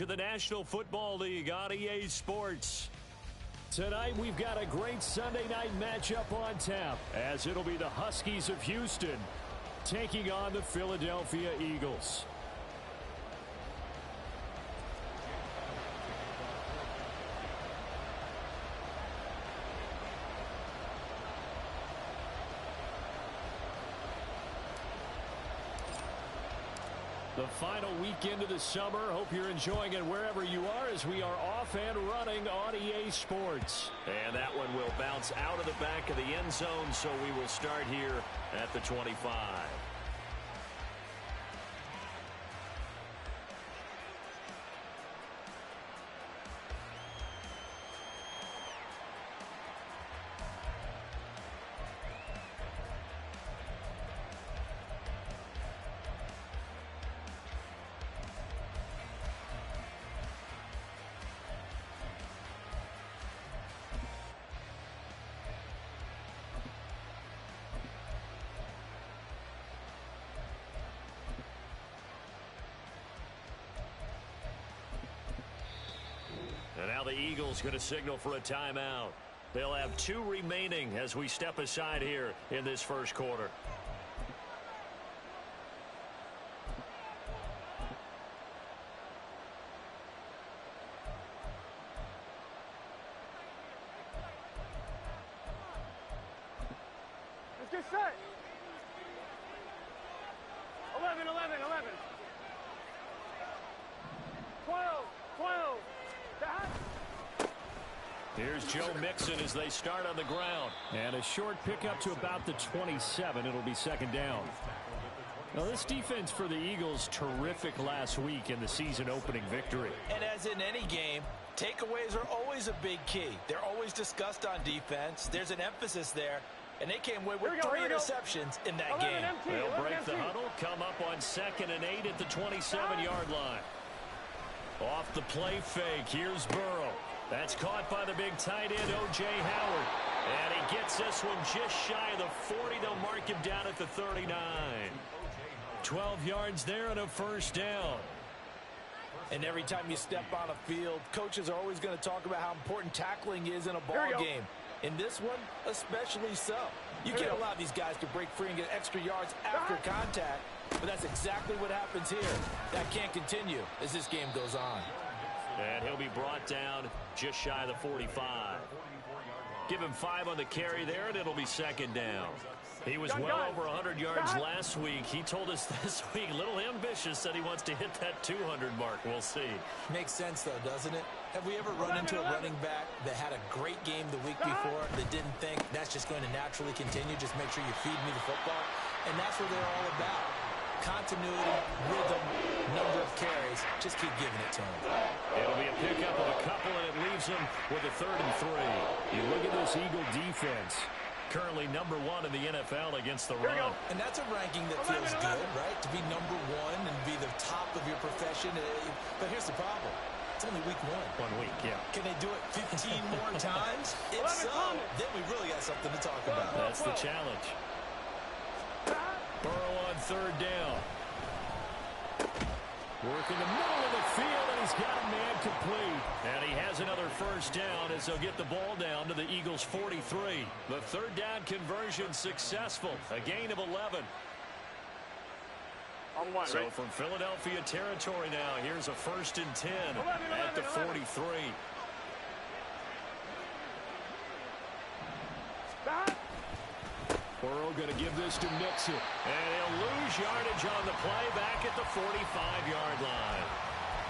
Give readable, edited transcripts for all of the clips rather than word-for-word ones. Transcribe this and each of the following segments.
of the National Football League on EA Sports. Tonight we've got a great Sunday night matchup on tap, as it'll be the Huskies of Houston taking on the Philadelphia Eagles. The final weekend of the summer. Hope you're enjoying it wherever you are, as we are off and running on EA Sports. And that one will bounce out of the back of the end zone, so we will start here at the 25. And now the Eagles going to signal for a timeout. They'll have 2 remaining as we step aside here in this first quarter. Let's get set. 11, 11, 11. 12, 12. Here's Joe Mixon as they start on the ground. And a short pickup to about the 27. It'll be second down. Now, this defense for the Eagles, terrific last week in the season opening victory. And as in any game, takeaways are always a big key. They're always discussed on defense. There's an emphasis there. And they came away with 3 interceptions in that game. They'll break the huddle, come up on 2nd and 8 at the 27-yard line. Off the play fake, here's Burrow. That's caught by the big tight end, O.J. Howard. And he gets this one just shy of the 40. They'll mark him down at the 39. 12 yards there and a first down. And every time you step on a field, coaches are always going to talk about how important tackling is in a ball game. In this one, especially so. You can't allow these guys to break free and get extra yards after contact, but that's exactly what happens here. That can't continue as this game goes on. And he'll be brought down just shy of the 45. Give him 5 on the carry there, and it'll be second down. He was well over 100 yards last week. He told us this week, a little ambitious, said he wants to hit that 200 mark. We'll see. Makes sense, though, doesn't it? Have we ever run into a running back that had a great game the week before that didn't think that's just going to naturally continue? Just make sure you feed me the football. And that's what they're all about. Continuity, rhythm, number of carries. Just keep giving it to him. It'll be a pickup of a couple, and it leaves him with a 3rd and 3. You look at this Eagle defense. Currently number 1 in the NFL against the run. And that's a ranking that feels good, right? To be number 1 and be the top of your profession. But here's the problem. It's only week 1. 1 week, yeah. Can they do it 15 more times? If so, then we really got something to talk about. That's the challenge. Burrow on 3rd down. Working the middle of the field, and he's got a man complete. And he has another first down as they'll get the ball down to the Eagles' 43. The 3rd down conversion successful. A gain of 11. So from Philadelphia territory now, here's a 1st and 10 at the 43. Burrow going to give this to Mixon. And he'll lose yardage on the play back at the 45-yard line.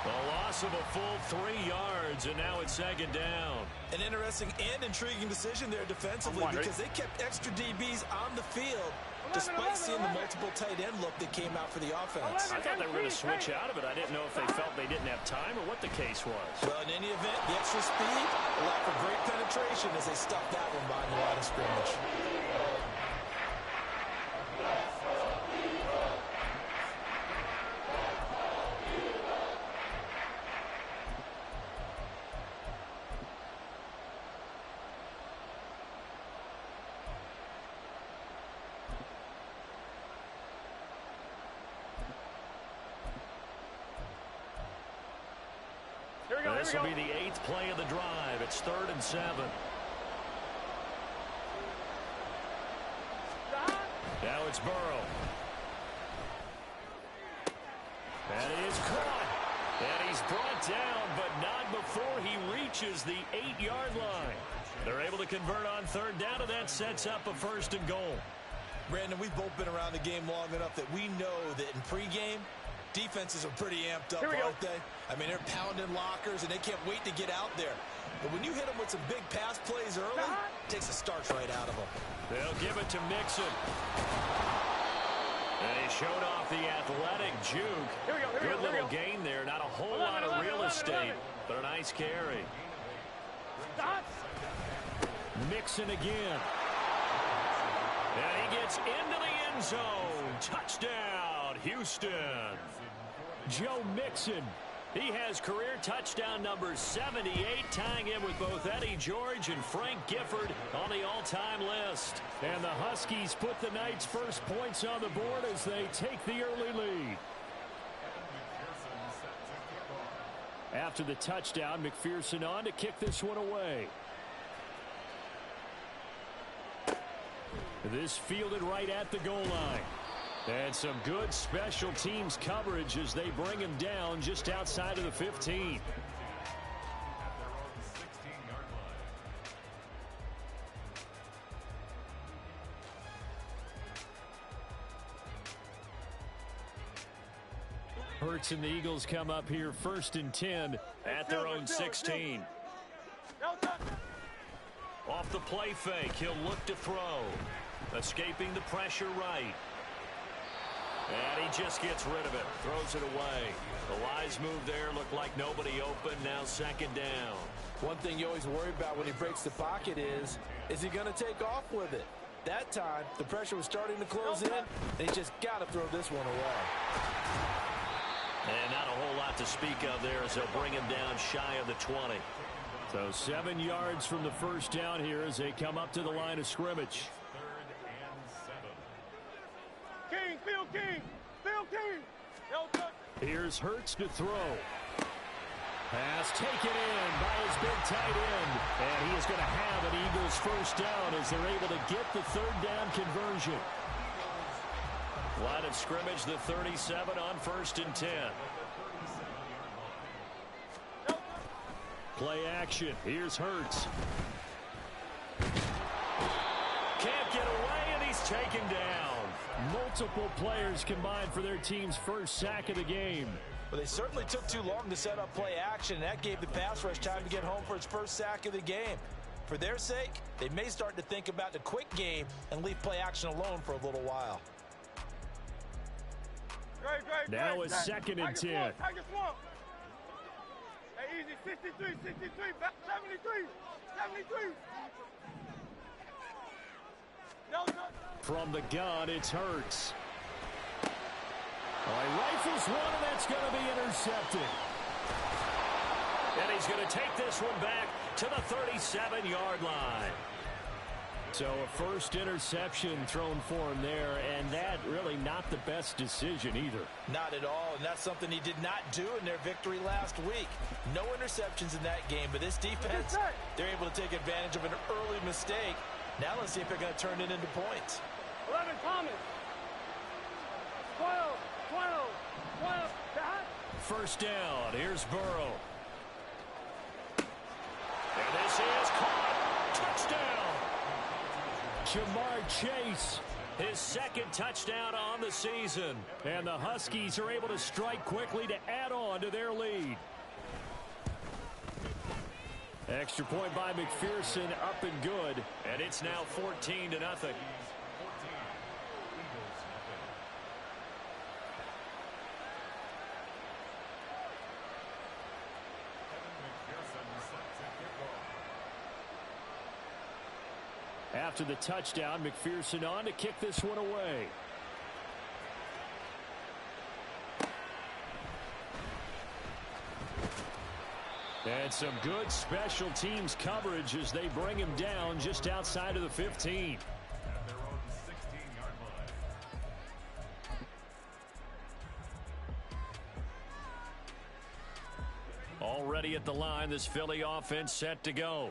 A loss of a full 3 yards, and now it's second down. An interesting and intriguing decision there defensively because they kept extra DBs on the field despite seeing the multiple tight end look that came out for the offense. I thought they were going to switch out of it. I didn't know if they felt they didn't have time or what the case was. Well, in any event, the extra speed allowed for great penetration as they stuffed that one behind the line of scrimmage. Here we go, This will be the 8th play of the drive. It's 3rd and 7. Now it's Burrow. And it is caught. And he's brought down, but not before he reaches the 8-yard line. They're able to convert on 3rd down, and that sets up a 1st and goal. Brandon, we've both been around the game long enough that we know that in pregame, defenses are pretty amped up, aren't they? I mean, they're pounding lockers, and they can't wait to get out there. But when you hit them with some big pass plays early, it takes the starch right out of them. They'll give it to Mixon. And he showed off the athletic juke. Good little gain there. Not a whole lot of real estate, but a nice carry. Mixon again. And he gets into the end zone. Touchdown, Houston. Joe Mixon. He has career touchdown number 78, tying him with both Eddie George and Frank Gifford on the all-time list. And the Huskies put the Knights' first points on the board as they take the early lead. After the touchdown, McPherson on to kick this one away. This fielded right at the goal line. And some good special teams coverage as they bring him down just outside of the 15. Hurts and the Eagles come up here 1st and 10 at their own 16. Off the play fake, he'll look to throw. Escaping the pressure right. And he just gets rid of it. Throws it away. The wise move there. Looked like nobody open. Now 2nd down. One thing you always worry about when he breaks the pocket is he going to take off with it? That time, the pressure was starting to close in. They just got to throw this one away. And not a whole lot to speak of there as they'll bring him down shy of the 20. So 7 yards from the 1st down here as they come up to the line of scrimmage. King, Phil King, Phil King. Here's Hurts to throw. Pass taken in by his big tight end. And he is going to have an Eagles 1st down as they're able to get the 3rd down conversion. Line of scrimmage, the 37 on 1st and 10. Play action. Here's Hurts. Can't get away, and he's taken down. Multiple players combined for their team's 1st sack of the game. Well, they certainly took too long to set up play action, and that gave the pass rush time to get home for its 1st sack of the game. For their sake, they may start to think about the quick game and leave play action alone for a little while. Now it's 2nd and 10. Hey, easy, 63, 73, 73, 73. No. From the gun, it's Hurts. He rifles one, and that's going to be intercepted. And he's going to take this one back to the 37-yard line. So a 1st interception thrown for him there, and that really not the best decision either. Not at all, and that's something he did not do in their victory last week. No interceptions in that game, but this defense, they're able to take advantage of an early mistake. Now let's see if they're going to turn it into points. 11, Thomas. 12, 12. 1st down. Here's Burrow. And this is caught. Touchdown. Jamar Chase, his 2nd touchdown on the season. And the Huskies are able to strike quickly to add on to their lead. Extra point by McPherson, up and good. And it's now 14-0. After the touchdown, McPherson on to kick this one away. And some good special teams coverage as they bring him down just outside of the 15. Already Already at the line, this Philly offense set to go.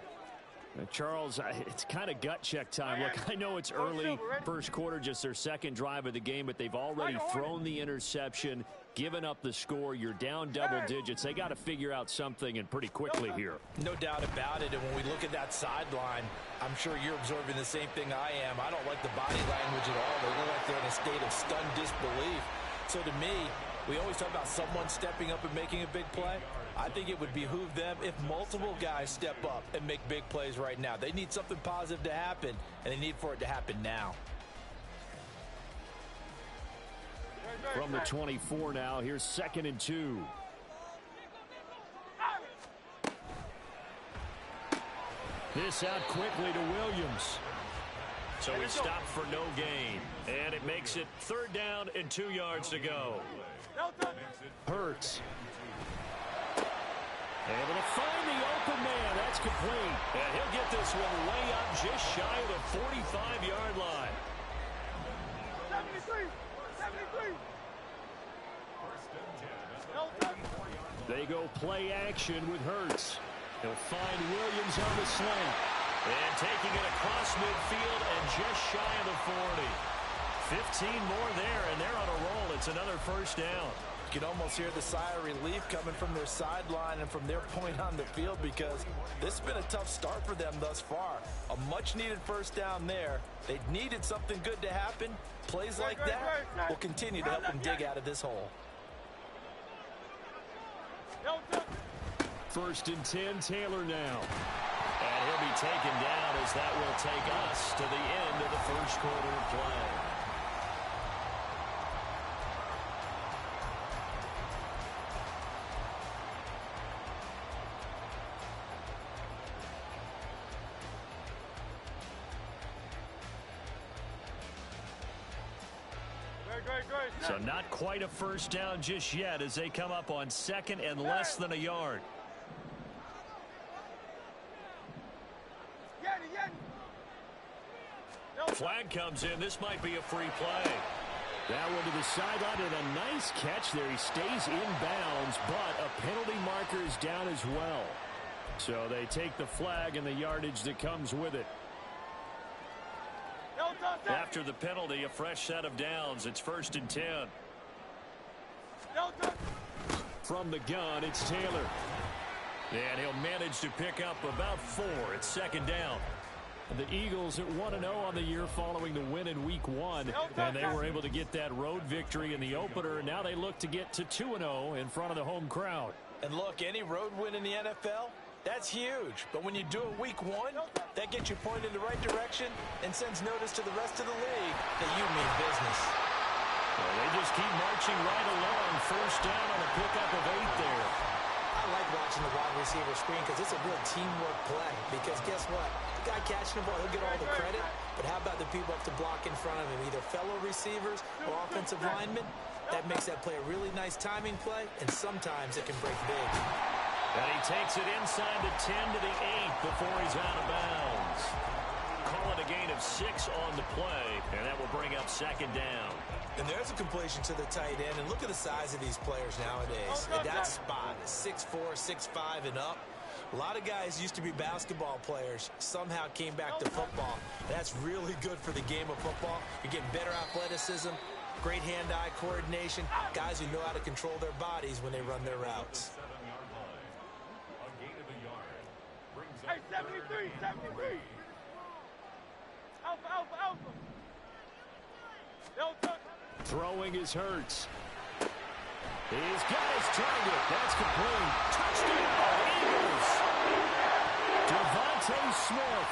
Charles, it's kind of gut check time. Look, I know it's early, first quarter, just their second drive of the game, but they've already thrown the interception, given up the score. You're down double digits. They got to figure out something, and pretty quickly here. No doubt about it, and when we look at that sideline, I'm sure you're observing the same thing I am. I don't like the body language at all. They look like they're in a state of stunned disbelief. So to me, we always talk about someone stepping up and making a big play. I think it would behoove them if multiple guys step up and make big plays right now. They need something positive to happen, and they need for it to happen now. From the 24 now, here's 2nd and 2. This out quickly to Williams. So he stopped for no gain. And it makes it 3rd down and 2 yards to go. Hurts. Able to find the open man. That's complete. And he'll get this one way up just shy of the 45-yard line. 73. 73. They go play action with Hurts. He'll find Williams on the slant. And taking it across midfield and just shy of the 40. 15 more there, and they're on a roll. It's another 1st down. You can almost hear the sigh of relief coming from their sideline and from their point on the field, because this has been a tough start for them thus far. A much-needed 1st down there. They needed something good to happen. Plays like that will continue to help them dig out of this hole. 1st and 10, Taylor now. And he'll be taken down as that will take us to the end of the 1st quarter of play. So not quite a 1st down just yet as they come up on 2nd and less than a yard. Flag comes in. This might be a free play. That one to the sideline, and a nice catch there. He stays in bounds, but a penalty marker is down as well. So they take the flag and the yardage that comes with it. After the penalty, a fresh set of downs. It's 1st and 10. From the gun, it's Taylor. And he'll manage to pick up about 4. It's 2nd down. The Eagles at 1-0 on the year following the win in Week 1. And they were able to get that road victory in the opener. And now they look to get to 2-0 in front of the home crowd. And look, any road win in the NFL, that's huge. But when you do it Week 1, that gets you pointed in the right direction and sends notice to the rest of the league that you mean business. Well, they just keep marching right along. 1st down on a pickup of 8 there. I like watching the wide receiver screen because it's a real teamwork play. Because guess what? The guy catching the ball, he'll get all the credit. But how about the people up to block in front of him, either fellow receivers or offensive linemen? That makes that play a really nice timing play, and sometimes it can break big. And he takes it inside the 10 to the 8 before he's out of bounds. Call it a gain of 6 on the play, and that will bring up 2nd down. And there's a completion to the tight end, and look at the size of these players nowadays. At that spot, 6'4", 6'5", and up. A lot of guys used to be basketball players, somehow came back to football. That's really good for the game of football. You're getting better athleticism, great hand-eye coordination, guys who know how to control their bodies when they run their routes. Hey, 73, 73. Alpha, alpha, alpha. Throwing his Hurts. He's got his target. That's complete. Touchdown, Eagles. Devontae Smith,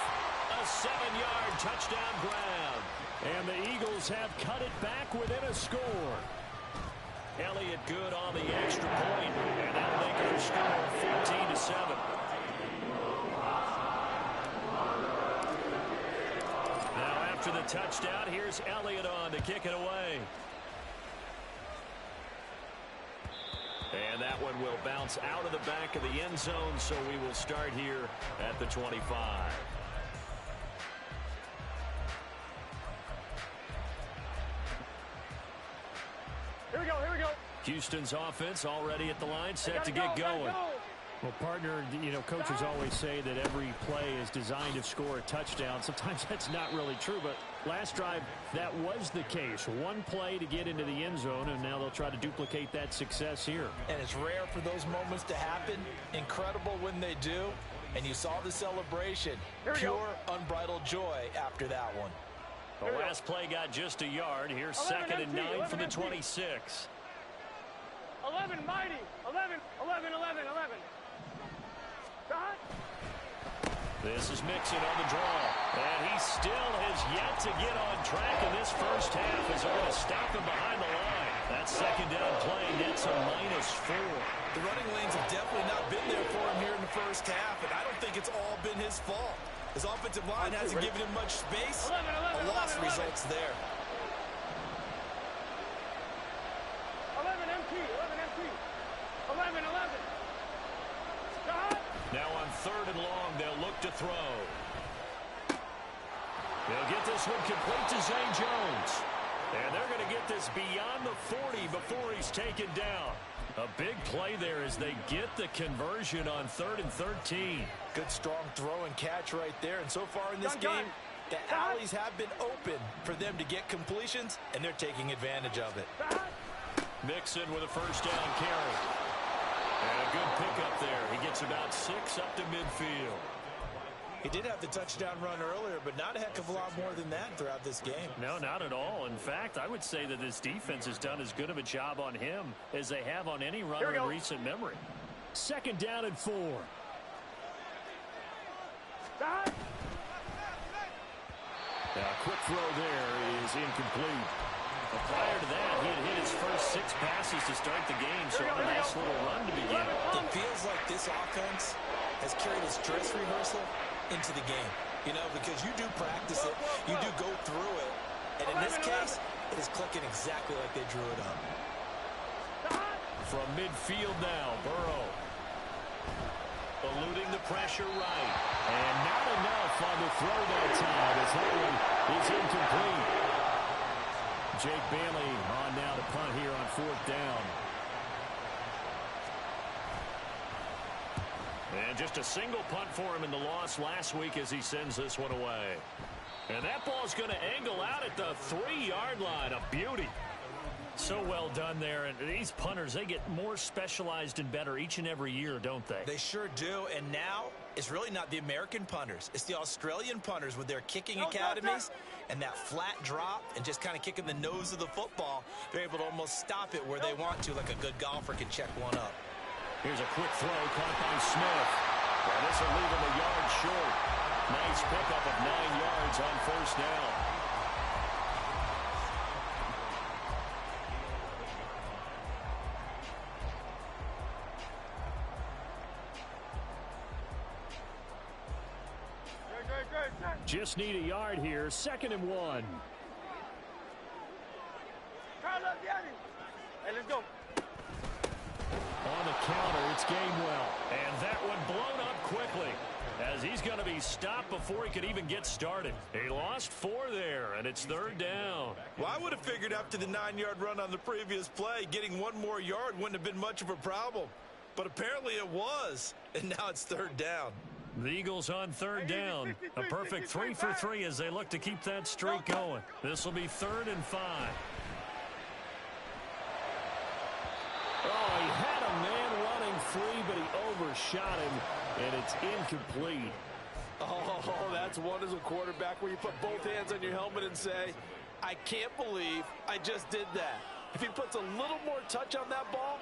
a 7-yard touchdown grab. And the Eagles have cut it back within a score. Elliott good on the extra point, and that'll make our score 14-7. Now after the touchdown, here's Elliott on to kick it away. And that one will bounce out of the back of the end zone, so we will start here at the 25. Here we go, here we go. Houston's offense already at the line, set to get going. Well, partner, you know, coaches always say that every play is designed to score a touchdown. Sometimes that's not really true, but last drive, that was the case. One play to get into the end zone, and now they'll try to duplicate that success here. And it's rare for those moments to happen. Incredible when they do. And you saw the celebration. Pure, unbridled joy after that one. The last play got just a yard. Here's 2nd and 9 from the 26. 11, mighty. 11, 11, 11, 11. This is Mixon on the draw. And he still has yet to get on track in this first half as they're going to stop him behind the line. That 2nd down play nets a -4. The running lanes have definitely not been there for him here in the first half, and I don't think it's all been his fault. His offensive line hasn't given him much space. 11, 11, a loss 11, results there. 11 MT, 11 MT. 11, 11. Now on 3rd and long, they'll look to throw. They'll get this one complete to Zay Jones. And they're going to get this beyond the 40 before he's taken down. A big play there as they get the conversion on 3rd and 13. Good strong throw and catch right there. And so far in this game, the alleys have been open for them to get completions, and they're taking advantage of it. Mixon with a first down carry. And a good pickup there. He gets about 6 up to midfield. He did have the touchdown run earlier, but not a heck of a lot more than that throughout this game. No, not at all. In fact, I would say that this defense has done as good of a job on him as they have on any runner in recent memory. 2nd down and 4. Now, a quick throw there is incomplete. But prior to that, he had hit his first 6 passes to start the game, so a nice little run to begin. It feels like this offense has carried its dress rehearsal into the game. You know, because you do practice it, you do go through it, and in this case, it is clicking exactly like they drew it up. From midfield now, Burrow. Eluding the pressure right. And not enough on the throw that time as that one is incomplete. Jake Bailey on now to punt here on 4th down. And just a single punt for him in the loss last week as he sends this one away. And that ball's going to angle out at the 3-yard line. A beauty. So well done there. And these punters, they get more specialized and better each and every year, don't they? They sure do. And now it's really not the American punters. It's the Australian punters with their kicking academies and that flat drop and just kind of kicking the nose of the football. They're able to almost stop it where they want to, like a good golfer can check one up. Here's a quick throw caught by Smith. Well, this will leave him a yard short. Nice pickup of 9 yards on 1st down. Just need a yard here. 2nd and 1. Hey, let's go. On the counter, it's Gainwell. And that one blown up quickly as he's going to be stopped before he could even get started. He lost 4 there, and it's 3rd down. Well, I would have figured after the 9-yard run on the previous play, getting 1 more yard wouldn't have been much of a problem. But apparently it was, and now it's 3rd down. The Eagles on 3rd down. A perfect 3 for 3 as they look to keep that streak going. This will be 3rd and 5. Oh, he had a man running free, but he overshot him, and it's incomplete. Oh, that's one as a quarterback where you put both hands on your helmet and say, I can't believe I just did that. If he puts a little more touch on that ball,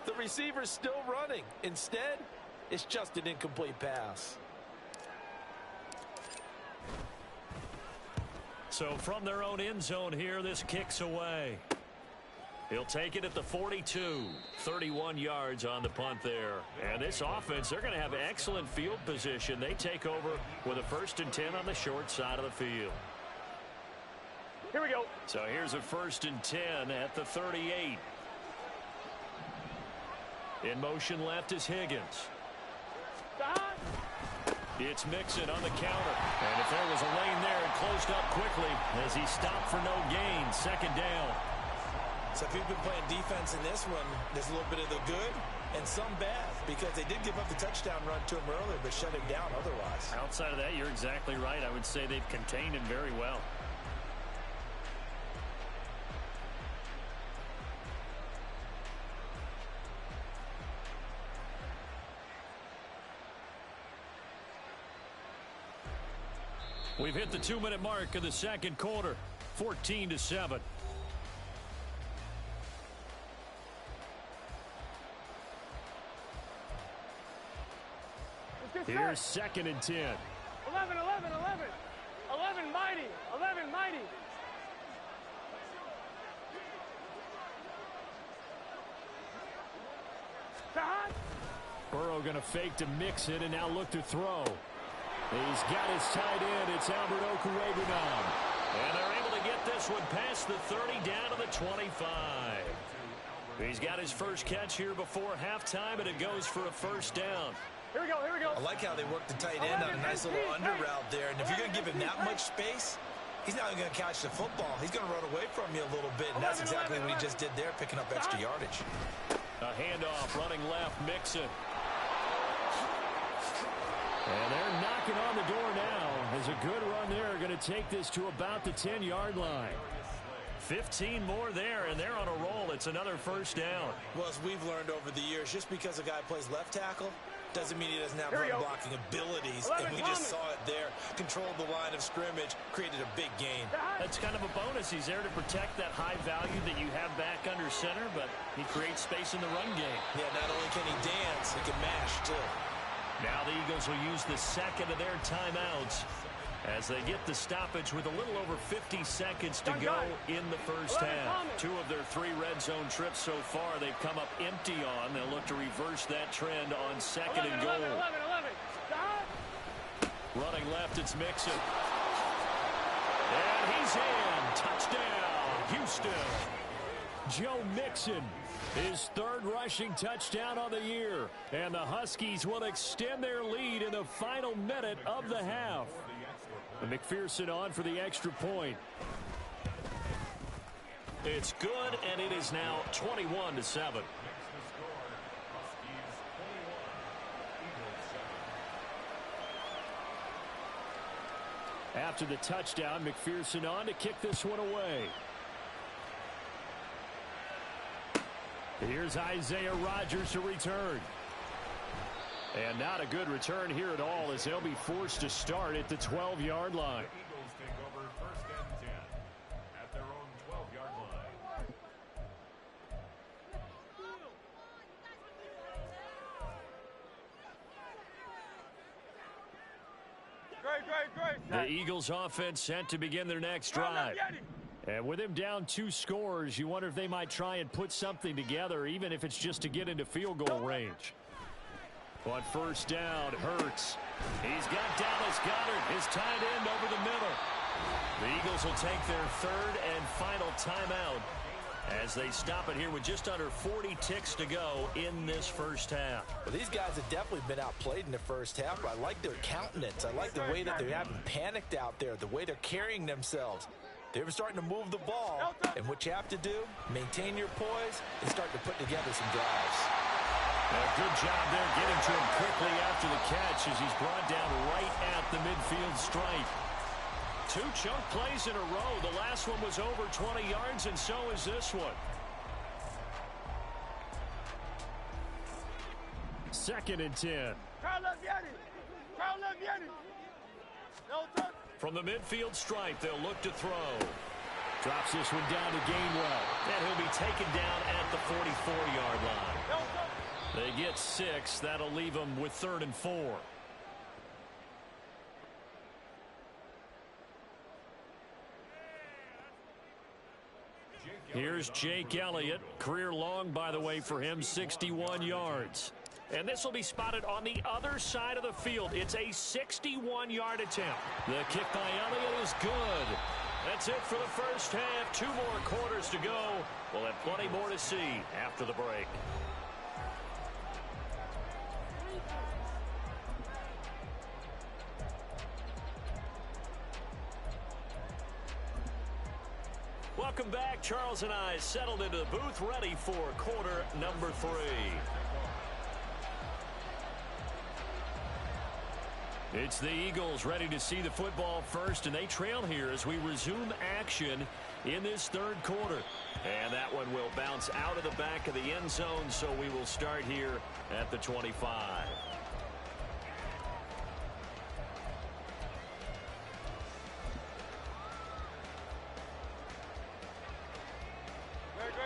the receiver's still running. Instead, it's just an incomplete pass. So from their own end zone here, this kicks away. He'll take it at the 42. 31 yards on the punt there. And this offense, they're going to have excellent field position. They take over with a 1st and 10 on the short side of the field. Here we go. So here's a 1st and 10 at the 38. In motion left is Higgins. It's Mixon on the counter. And if there was a lane there, it closed up quickly as he stopped for no gain. 2nd down. So if you've been playing defense in this one, there's a little bit of the good and some bad, because they did give up the touchdown run to him earlier, but shut him down otherwise. Outside of that, you're exactly right. I would say they've contained him very well. We've hit the 2-minute mark of the second quarter, 14-7. Here's 2nd and 10. 11, 11, 11. 11 mighty. 11 mighty. Burrow going to fake to mix it and now look to throw. He's got his tight end. It's Albert Okwuegbunam. And they're able to get this one past the 30 down to the 25. He's got his first catch here before halftime, and it goes for a first down. Here we go, here we go. I like how they work the tight end on a nice little under route there. And if you're going to give him that much space, he's not going to catch the football. He's going to run away from you a little bit, and that's exactly what he just did there, picking up extra yardage. A handoff, running left, Mixon. And they're knocking on the door now. There's a good run there. Going to take this to about the 10-yard line. 15 more there, and they're on a roll. It's another first down. Well, as we've learned over the years, just because a guy plays left tackle doesn't mean he doesn't have run blocking abilities. And we just saw it there. Controlled the line of scrimmage, created a big gain. That's kind of a bonus. He's there to protect that high value that you have back under center, but he creates space in the run game. Yeah, not only can he dance, he can mash, too. Now the Eagles will use the second of their timeouts as they get the stoppage with a little over 50 seconds to go in the first half. 2 of their 3 red zone trips so far they've come up empty on. They'll look to reverse that trend on second and goal. 11. Running left, it's Mixon. And he's in. Touchdown, Houston. Joe Mixon, his 3rd rushing touchdown of the year. And the Huskies will extend their lead in the final minute of the half. And McPherson on for the extra point. It's good, and it is now 21-7. After the touchdown, McPherson on to kick this one away. Here's Isaiah Rodgers to return. And not a good return here at all, as they'll be forced to start at the 12-yard line. The Eagles take over 1st and 10 at their own 12-yard line. Great. The Eagles offense set to begin their next drive. And with him down 2 scores, you wonder if they might try and put something together, even if it's just to get into field goal range. On first down, Hurts. He's got Dallas Goedert, his tight end, over the middle. The Eagles will take their 3rd and final timeout as they stop it here with just under 40 ticks to go in this first half. Well, these guys have definitely been outplayed in the first half, but I like their countenance. I like the way that they haven't panicked out there, the way they're carrying themselves. They're starting to move the ball, and what you have to do, maintain your poise and start to put together some drives. A good job there getting to him quickly after the catch as he's brought down right at the midfield stripe. 2 chunk plays in a row. The last one was over 20 yards, and so is this one. 2nd and 10. From the midfield stripe, they'll look to throw. Drops this one down to Gainwell. And he'll be taken down at the 44-yard line. They get 6. That'll leave them with 3rd and 4. Here's Jake Elliott. Career long, by the way, for him, 61 yards. And this will be spotted on the other side of the field. It's a 61-yard attempt. The kick by Elliott is good. That's it for the first half. 2 more quarters to go. We'll have plenty more to see after the break. Welcome back. Charles and I settled into the booth, ready for quarter number 3. It's the Eagles ready to see the football first, and they trail here as we resume action in this third quarter. And that one will bounce out of the back of the end zone, so we will start here at the 25.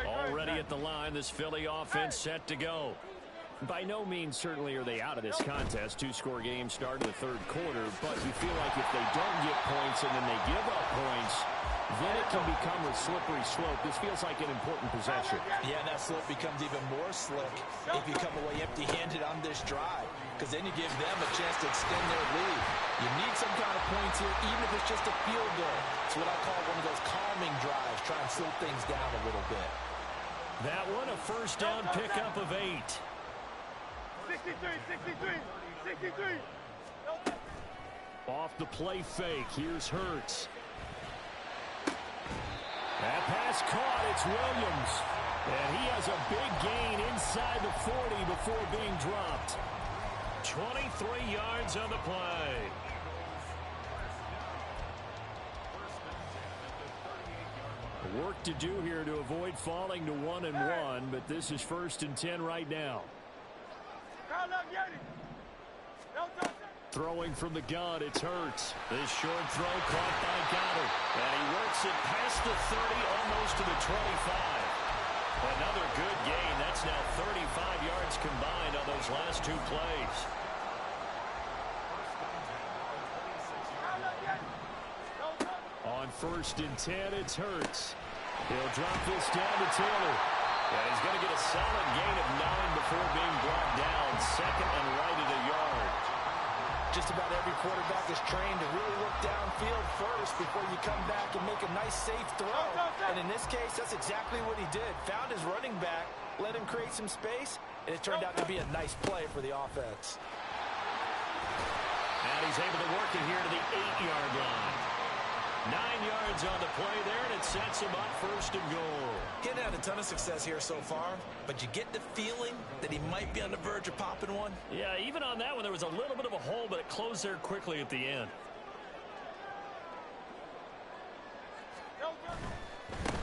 Already at the line, this Philly offense set to go. By no means certainly are they out of this contest. Two-score game start of the third quarter, but you feel like if they don't get points and then they give up points, then it can become a slippery slope. This feels like an important possession. Yeah, and that slope becomes even more slick if you come away empty-handed on this drive, because then you give them a chance to extend their lead. You need some kind of points here, even if it's just a field goal. It's what I call one of those calming drives, try and slow things down a little bit. That one, a first down pickup of 8. 63. Off the play fake, here's Hurts. That pass caught, it's Williams. And he has a big gain inside the 40 before being dropped. 23 yards on the play. Work to do here to avoid falling to 1-1, but this is 1st and 10 right now. Throwing from the gun, it's Hurts. This short throw caught by Goddard. And he works it past the 30, almost to the 25. Another good gain. That's now 35 yards combined on those last two plays. On 1st and 10, it's Hurts. He'll drop this down to Taylor. And he's going to get a solid gain of 9 before being brought down. Second and right at a yard. Just about every quarterback is trained to really look downfield first before you come back and make a nice, safe throw. And in this case, that's exactly what he did. Found his running back, let him create some space, and it turned out to be a nice play for the offense. And he's able to work it here to the 8-yard line. 9 yards on the play there, and it sets him up 1st and goal. He hadn't had a ton of success here so far, but you get the feeling that he might be on the verge of popping one. Yeah, even on that one, there was a little bit of a hole, but it closed there quickly at the end.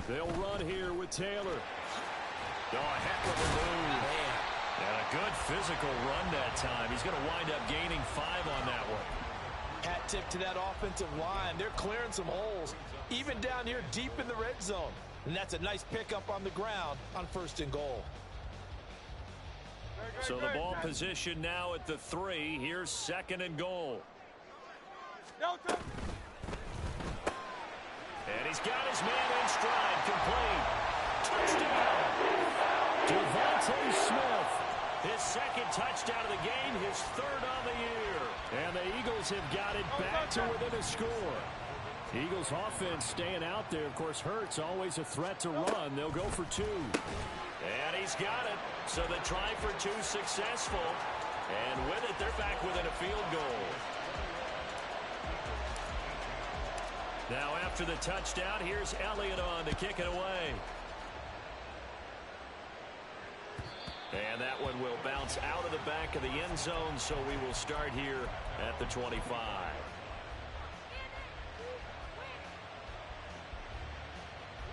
They'll run here with Taylor. Oh, a heck of a move. And a good physical run that time. He's going to wind up gaining 5 on that one. Hat tip to that offensive line. They're clearing some holes, even down here deep in the red zone. And that's a nice pickup on the ground on 1st and goal. So the ball position now at the 3. Here's 2nd and goal. And he's got his man in stride, complete. Touchdown! Devontae Smith. His 2nd touchdown of the game, his 3rd on the year. And the Eagles have got it back to within a score. Eagles offense staying out there. Of course, Hurts always a threat to run. They'll go for 2. And he's got it. So the try for 2 successful. And with it, they're back within a field goal. Now after the touchdown, here's Elliott on to kick it away. And that one will bounce out of the back of the end zone, so we will start here at the 25.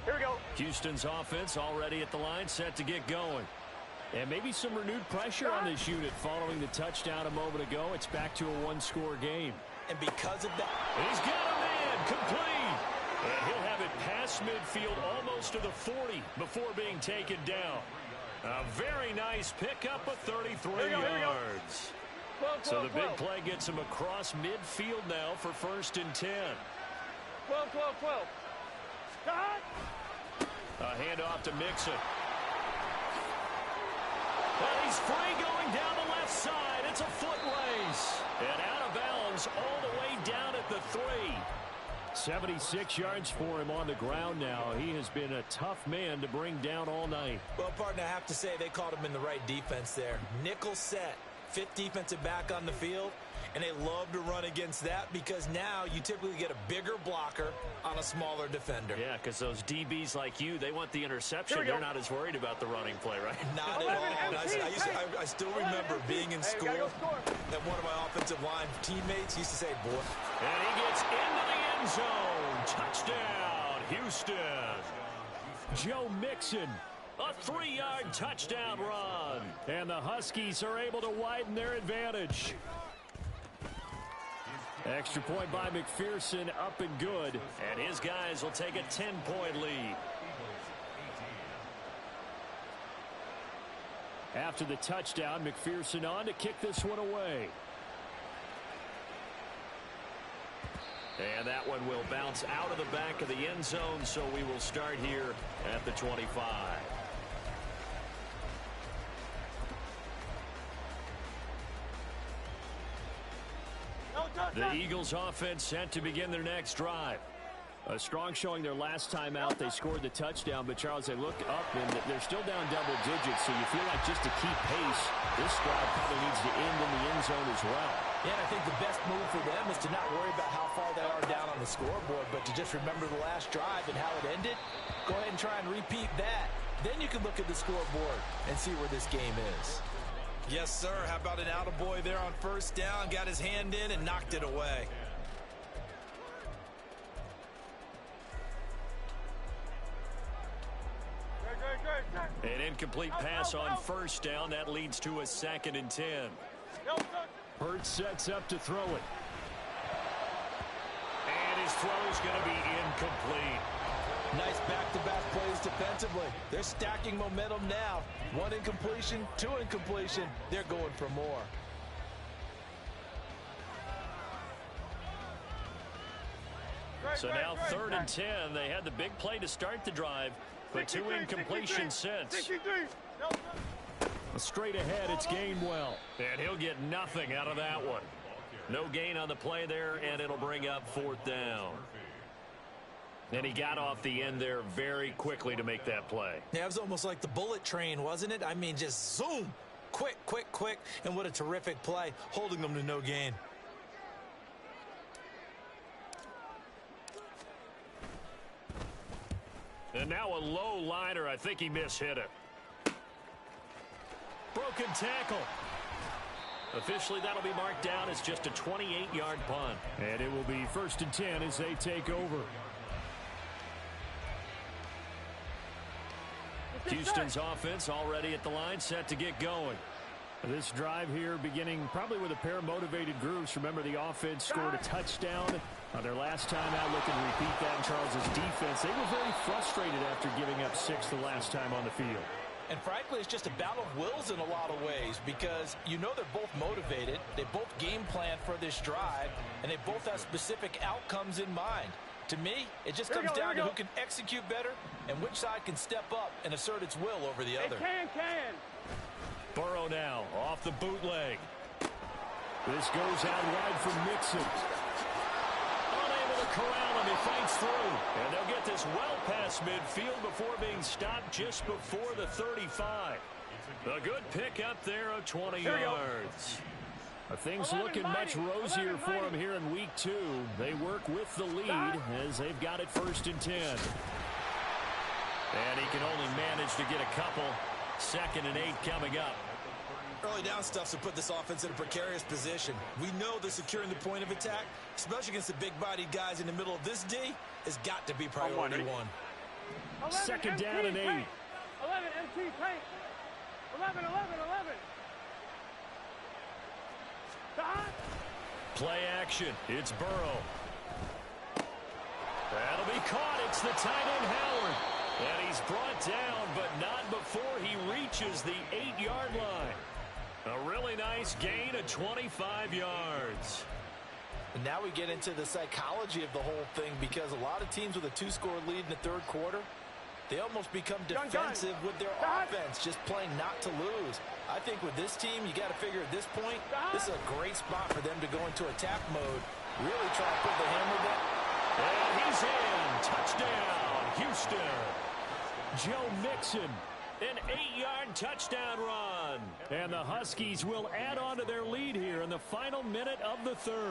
Here we go. Houston's offense already at the line, set to get going. And maybe some renewed pressure on this unit following the touchdown a moment ago. It's back to a 1-score game. And because of that, he's got a man complete. And he'll have it past midfield almost to the 40 before being taken down. A very nice pickup of 33 yards. So the big play gets him across midfield now for 1st and 10. 12. A handoff to Mixon. Well, he's free going down the left side. It's a foot race. And out of bounds all the way down at the 3. 76 yards for him on the ground now. He has been a tough man to bring down all night. Well, partner, I have to say they caught him in the right defense there. Nickel set, 5th defensive back on the field, and they love to run against that because now you typically get a bigger blocker on a smaller defender. Yeah, because those DBs like you, they want the interception. They're not as worried about the running play, right? Not at all. I still remember being in school, and one of my offensive line teammates used to say, boy. And he gets into the end zone. Touchdown, Houston. Joe Mixon, a 3-yard touchdown run. And the Huskies are able to widen their advantage. Extra point by McPherson, up and good. And his guys will take a 10-point lead. After the touchdown, McPherson on to kick this one away. And that one will bounce out of the back of the end zone, so we will start here at the 25. The Eagles offense set to begin their next drive. A strong showing their last time out. They scored the touchdown, but Charles, they look up and they're still down double digits, so you feel like just to keep pace, this drive probably needs to end in the end zone as well. Yeah, and I think the best move for them is to not worry about how far they are down on the scoreboard, but to just remember the last drive and how it ended. Go ahead and try and repeat that. Then you can look at the scoreboard and see where this game is. Yes, sir. How about an attaboy there on first down? Got his hand in and knocked it away. An incomplete pass on first down. That leads to a 2nd and 10. Hurts sets up to throw it. And his throw is going to be incomplete. Nice back-to-back plays defensively. They're stacking momentum now. 1 incompletion, 2 incompletion. They're going for more. So now 3rd and 10. They had the big play to start the drive, but 2 incompletions since. Straight ahead, it's Gainwell. And he'll get nothing out of that one. No gain on the play there, and it'll bring up 4th down. And he got off the end there very quickly to make that play. Yeah, it was almost like the bullet train, wasn't it? I mean, just zoom. Quick, quick, quick. And what a terrific play, holding them to no gain. And now a low liner. I think he mishit it. Broken tackle. Officially, that'll be marked down as just a 28-yard punt. And it will be 1st and 10 as they take over. Houston's offense already at the line, set to get going. This drive here beginning probably with a pair of motivated groups. Remember, the offense scored a touchdown on their last time out. Looking to repeat that in Charles's defense. They were very frustrated after giving up 6 the last time on the field. And frankly, it's just a battle of wills in a lot of ways because you know they're both motivated. They both game plan for this drive, and they both have specific outcomes in mind. To me, it just comes down to who can execute better and which side can step up and assert its will over the other. Burrow now off the bootleg. This goes out wide for Mixon. Unable to corral him. He fights through. And they'll get this well past midfield before being stopped just before the 35. A good pickup there of 20 yards. Things looking much rosier for them here in week 2. They work with the lead as they've got it 1st and 10. And he can only manage to get a couple. 2nd and 8 coming up. Early down stuff to put this offense in a precarious position. We know they're securing the point of attack, especially against the big-bodied guys in the middle of this D, has got to be priority 1. 2nd down and 8. 11 MT paint. 11. Play action. It's Burrow. That'll be caught. It's the tight end Howard. And he's brought down, but not before he reaches the 8-yard line. A really nice gain of 25 yards. And now we get into the psychology of the whole thing because a lot of teams with a 2-score lead in the 3rd quarter, they almost become defensive with their offense, just playing not to lose. I think with this team, you got to figure at this point, this is a great spot for them to go into attack mode, really try to put the hammer down. And he's in. Touchdown, Houston. Joe Mixon, an 8-yard touchdown run. And the Huskies will add on to their lead here in the final minute of the 3rd.